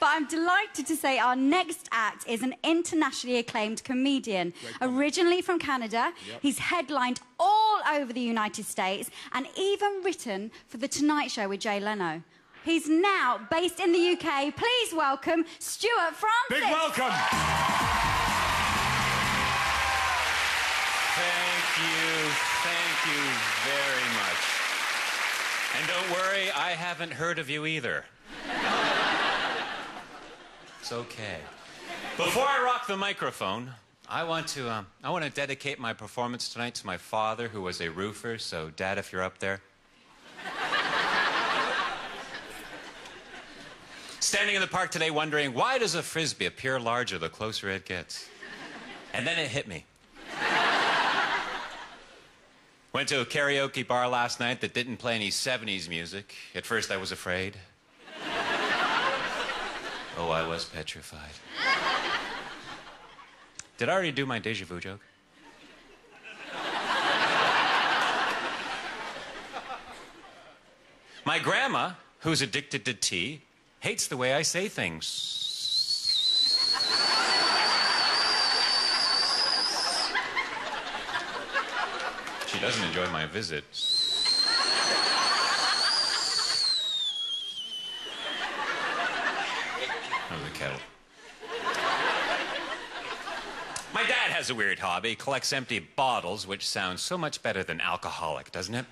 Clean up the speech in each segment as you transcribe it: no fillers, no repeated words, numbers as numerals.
But I'm delighted to say our next act is an internationally acclaimed comedian. Originally from Canada, he's headlined all over the United States and even written for The Tonight Show with Jay Leno. He's now based in the UK. Please welcome Stewart Francis. Big welcome. Thank you very much. And don't worry, I haven't heard of you either. It's okay. Before I rock the microphone, I want to dedicate my performance tonight to my father, who was a roofer. So, Dad, if you're up there. Standing in the park today wondering, why does a Frisbee appear larger the closer it gets? And then it hit me. Went to a karaoke bar last night that didn't play any 70s music. At first I was afraid. Oh, I was petrified. Did I already do my déjà vu joke? My grandma, who's addicted to tea, hates the way I say things. She doesn't enjoy my visit. Oh, the kettle. My dad has a weird hobby. He collects empty bottles, which sounds so much better than alcoholic, doesn't it?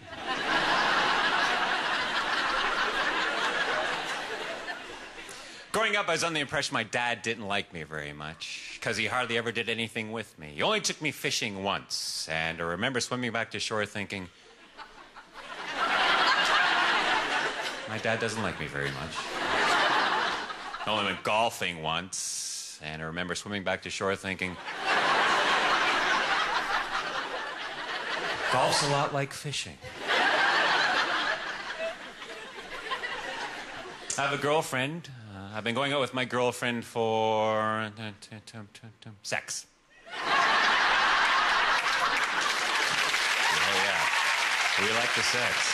Growing up, I was under the impression my dad didn't like me very much because he hardly ever did anything with me. He only took me fishing once, and I remember swimming back to shore thinking, my dad doesn't like me very much. I only went golfing once, and I remember swimming back to shore thinking, golf's a lot like fishing. I have a girlfriend. I've been going out with my girlfriend for... sex. Oh, yeah. We like the sex.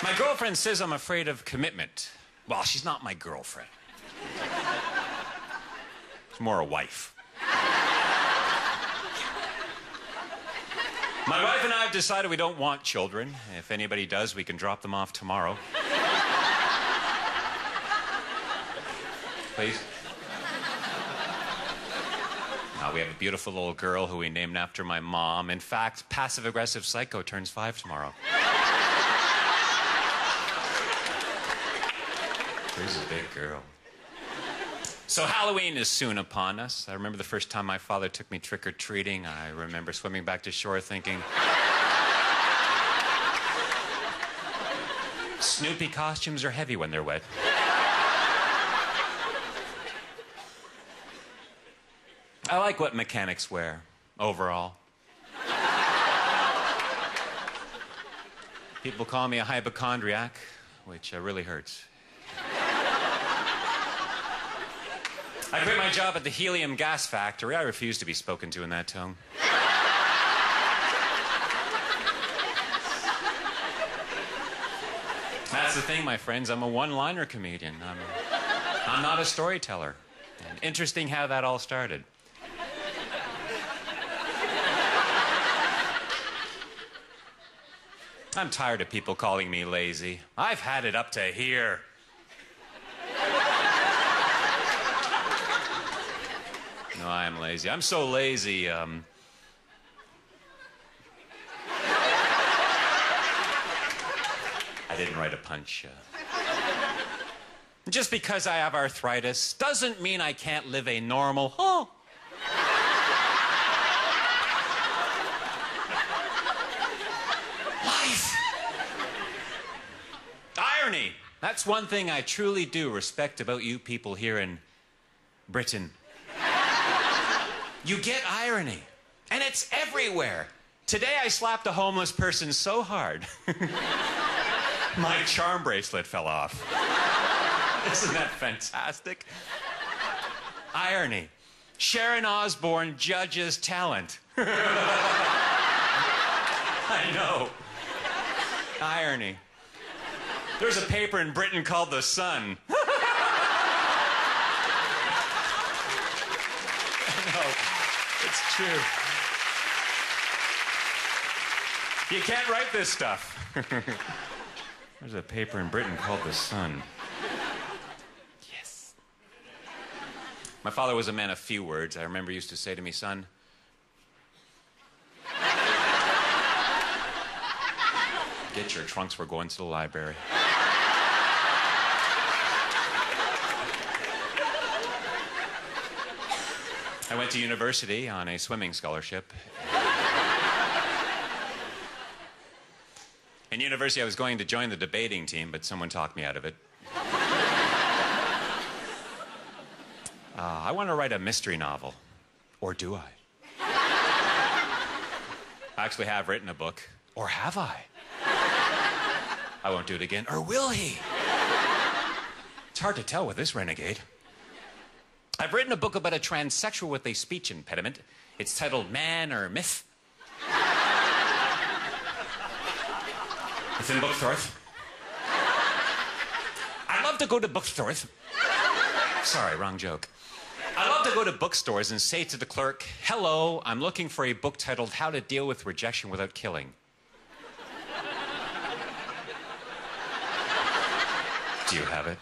My girlfriend says I'm afraid of commitment. Well, she's not my girlfriend. She's more a wife. My wife and I have decided we don't want children. If anybody does, we can drop them off tomorrow. Please. We have a beautiful little girl who we named after my mom. In fact, passive-aggressive psycho turns 5 tomorrow. She's a big girl. So Halloween is soon upon us. I remember the first time my father took me trick-or-treating. I remember swimming back to shore thinking, Snoopy costumes are heavy when they're wet. I like what mechanics wear, overall. People call me a hypochondriac, which really hurts. I quit my job at the helium gas factory. I refuse to be spoken to in that tone. That's the thing, my friends. I'm a one-liner comedian. I'm not a storyteller. And interesting how that all started. I'm tired of people calling me lazy. I've had it up to here. No, I am lazy. I'm so lazy, I didn't write a punch. Just because I have arthritis doesn't mean I can't live a normal, life. Irony. That's one thing I truly do respect about you people here in Britain. You get irony, and it's everywhere. Today I slapped a homeless person so hard, my charm bracelet fell off. Isn't that fantastic? Irony. Sharon Osbourne judges talent. I know. Irony. There's a paper in Britain called The Sun. It's true. You can't write this stuff. There's a paper in Britain called The Sun. Yes. My father was a man of few words. I remember he used to say to me, son, get your trunks, we're going to the library. I went to university on a swimming scholarship. In university, I was going to join the debating team, but someone talked me out of it. I want to write a mystery novel. Or do I? I actually have written a book. Or have I? I won't do it again. Or will he? It's hard to tell with this renegade. I've written a book about a transsexual with a speech impediment. It's titled Man or Myth. It's in bookstores. I love to go to bookstores. Sorry, wrong joke. I love to go to bookstores and say to the clerk, hello, I'm looking for a book titled How to Deal with Rejection Without Killing. Do you have it?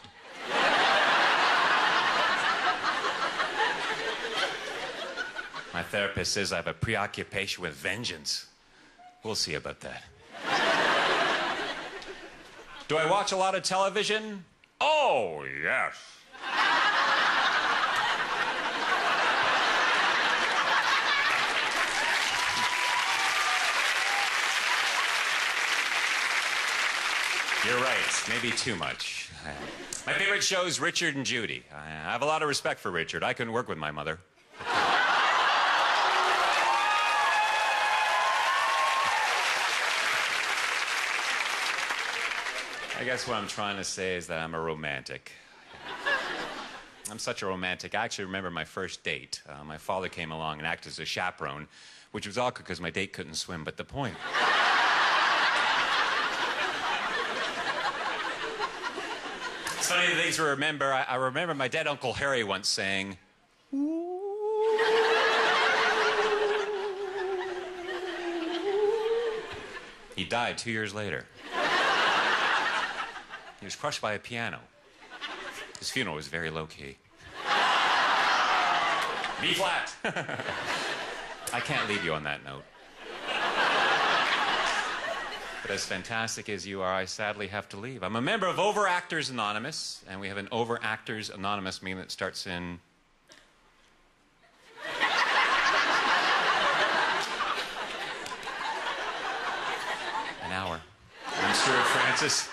My therapist says I have a preoccupation with vengeance. We'll see about that. Do I watch a lot of television? Oh, yes. You're right, maybe too much. My favorite show is Richard and Judy. I have a lot of respect for Richard. I couldn't work with my mother. I guess what I'm trying to say is that I'm a romantic. I'm such a romantic. I actually remember my first date. My father came along and acted as a chaperone, which was awkward because my date couldn't swim, but the point. It's funny the things we remember. I remember my dead Uncle Harry once saying, he died 2 years later. He was crushed by a piano. His funeral was very low-key. B flat. I can't leave you on that note. But as fantastic as you are, I sadly have to leave. I'm a member of Overactors Anonymous, and we have an Overactors Anonymous meeting that starts in... an hour. I'm Stewart Francis.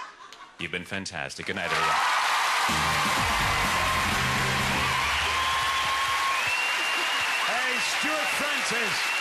You've been fantastic. Good night, everyone. Hey, Stewart Francis.